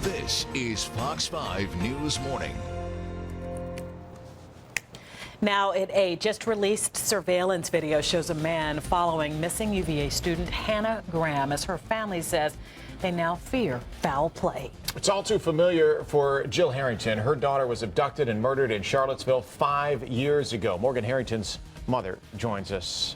This is Fox 5 News Morning. Now at 8, just released surveillance video shows a man following missing UVA student Hannah Graham as her family says they now fear foul play. It's all too familiar for Gil Harrington. Her daughter was abducted and murdered in Charlottesville 5 years ago. Morgan Harrington's mother joins us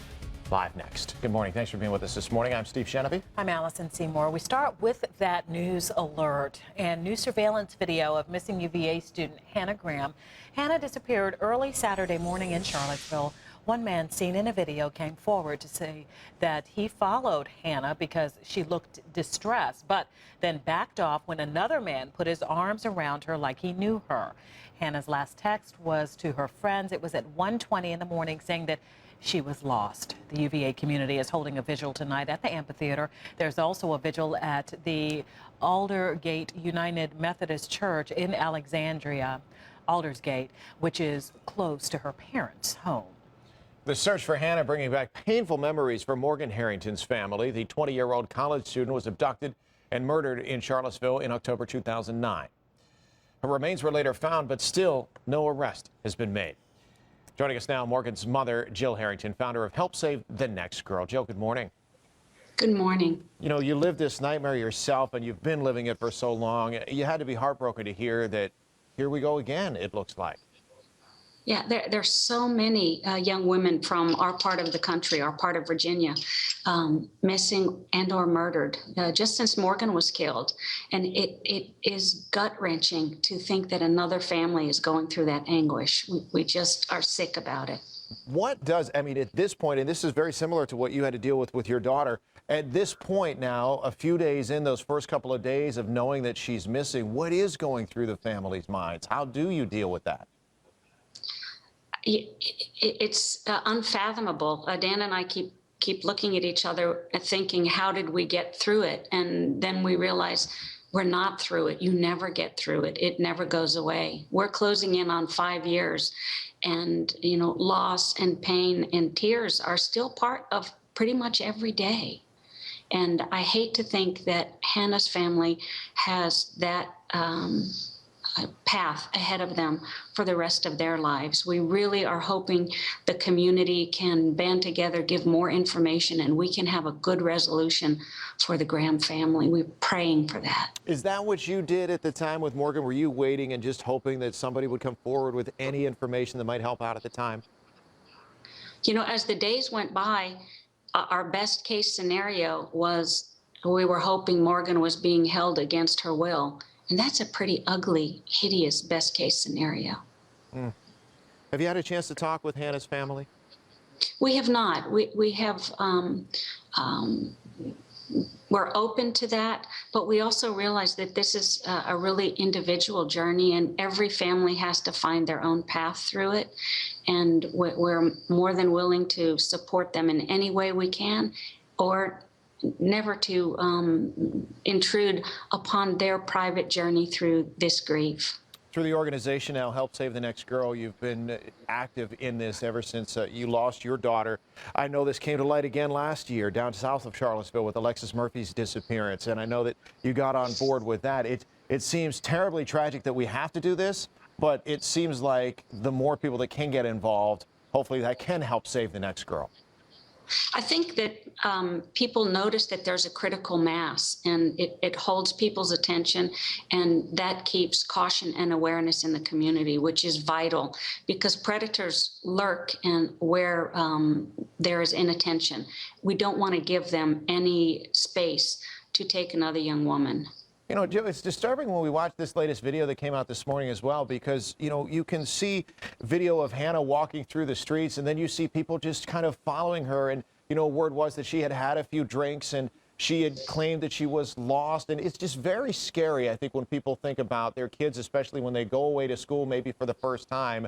live next. Good morning. Thanks for being with us this morning. I'm Steve Shenevy. I'm Allison Seymour. We start with that news alert and new surveillance video of missing UVA student Hannah Graham. Hannah disappeared early Saturday morning in Charlottesville. One man seen in a video came forward to say that he followed Hannah because she looked distressed, but then backed off when another man put his arms around her like he knew her. Hannah's last text was to her friends. It was at 1:20 in the morning saying that she was lost. The UVA community is holding a vigil tonight at the amphitheater. There's also a vigil at the Aldersgate United Methodist Church in Alexandria, Aldersgate, which is close to her parents' home. The search for Hannah bringing back painful memories for Morgan Harrington's family. The 20-year-old college student was abducted and murdered in Charlottesville in October 2009. Her remains were later found, but still no arrest has been made. Joining us now, Morgan's mother, Gil Harrington, founder of Help Save the Next Girl. Jill, good morning. Good morning. You know, you lived this nightmare yourself, and you've been living it for so long. You had to be heartbroken to hear that here we go again, it looks like. Yeah, there's so many young women from our part of the country, our part of Virginia, missing and or murdered just since Morgan was killed. And it is gut-wrenching to think that another family is going through that anguish. We just are sick about it. What does, I mean, at this point, and this is very similar to what you had to deal with your daughter, at this point now, a few days in, those first couple of days of knowing that she's missing, what is going through the family's minds? How do you deal with that? It's unfathomable. Dan and I keep looking at each other and thinking, how did we get through it? And then we realize we're not through it. You never get through it. It never goes away. We're closing in on 5 years, and you know, loss and pain and tears are still part of pretty much every day. And I hate to think that Hannah's family has that path ahead of them for the rest of their lives. We really are hoping the community can band together, give more information, and we can have a good resolution for the Graham family. We're praying for that. Is that what you did at the time with Morgan? Were you waiting and just hoping that somebody would come forward with any information that might help out at the time? You know, as the days went by, our best case scenario was we were hoping Morgan was being held against her will. And that's a pretty ugly, hideous best case scenario. Have you had a chance to talk with Hannah's family? We have not. We have, we're open to that, but we also realize that this is a really individual journey, and every family has to find their own path through it. And we're more than willing to support them in any way we can, or never to intrude upon their private journey through this grief. Through the organization now, Help Save the Next Girl, you've been active in this ever since you lost your daughter. I know this came to light again last year down south of Charlottesville with Alexis Murphy's disappearance, and I know that you got on board with that. It seems terribly tragic that we have to do this, but it seems like the more people that can get involved, hopefully that can help save the next girl. I think that people notice that there's a critical mass, and it holds people's attention, and that keeps caution and awareness in the community, which is vital, because predators lurk and where there is inattention. We don't want to give them any space to take another young woman. You know, Joe, it's disturbing when we watch this latest video that came out this morning as well, because, you know, you can see video of Hannah walking through the streets, and then you see people just kind of following her. And, you know, word was that she had had a few drinks and she had claimed that she was lost. And it's just very scary, I think, when people think about their kids, especially when they go away to school, maybe for the first time.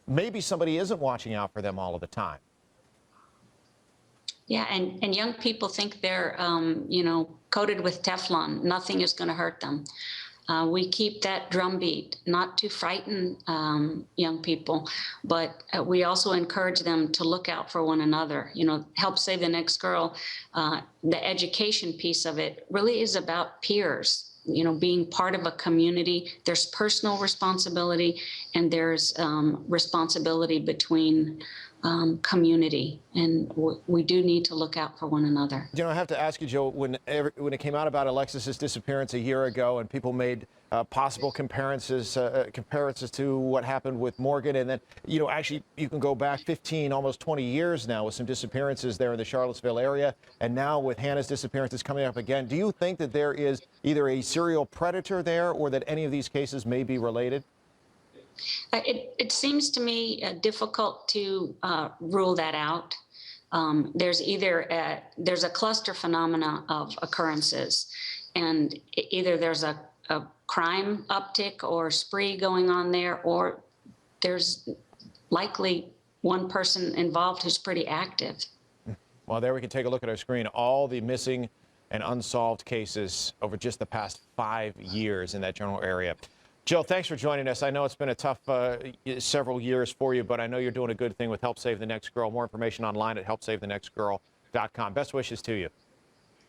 Maybe somebody isn't watching out for them all of the time. Yeah, and young people think they're, you know, coated with Teflon. Nothing is going to hurt them. We keep that drumbeat, not to frighten young people, but we also encourage them to look out for one another. You know, Help Save the Next Girl, the education piece of it really is about peers. being part of a community. There's personal responsibility, and there's responsibility between community, and we do need to look out for one another. I have to ask you, Jill, when it came out about Alexis's disappearance a year ago, and people made possible comparisons to what happened with Morgan, and then actually you can go back 15, almost 20 years now with some disappearances there in the Charlottesville area, and now with Hannah's disappearances coming up again. Do you think that there is either a serial predator there, or that any of these cases may be related? It seems to me difficult to rule that out. There's a cluster phenomena of occurrences, and either there's a crime uptick or spree going on there, or there's likely one person involved who's pretty active. Well, there we can take a look at our screen. All the missing and unsolved cases over just the past 5 years in that general area. Jill, thanks for joining us. I know it's been a tough several years for you, but I know you're doing a good thing with Help Save the Next Girl. More information online at helpsavethenextgirl.com. Best wishes to you.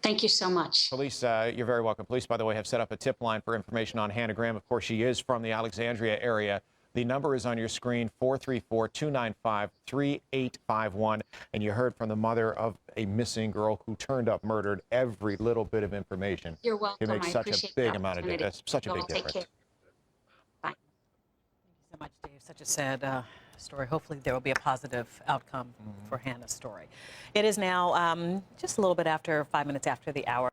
Thank you so much. Police, you're very welcome. Police, by the way, have set up a tip line for information on Hannah Graham. Of course, she is from the Alexandria area. The number is on your screen, 434-295-3851. And you heard from the mother of a missing girl who turned up murdered. Every little bit of information. You're welcome. It makes such a big amount of difference. Such a big difference. Thank you so much, Dave. Such a sad story. Hopefully there will be a positive outcome for Hannah's story. It is now just a little bit after 5 minutes after the hour.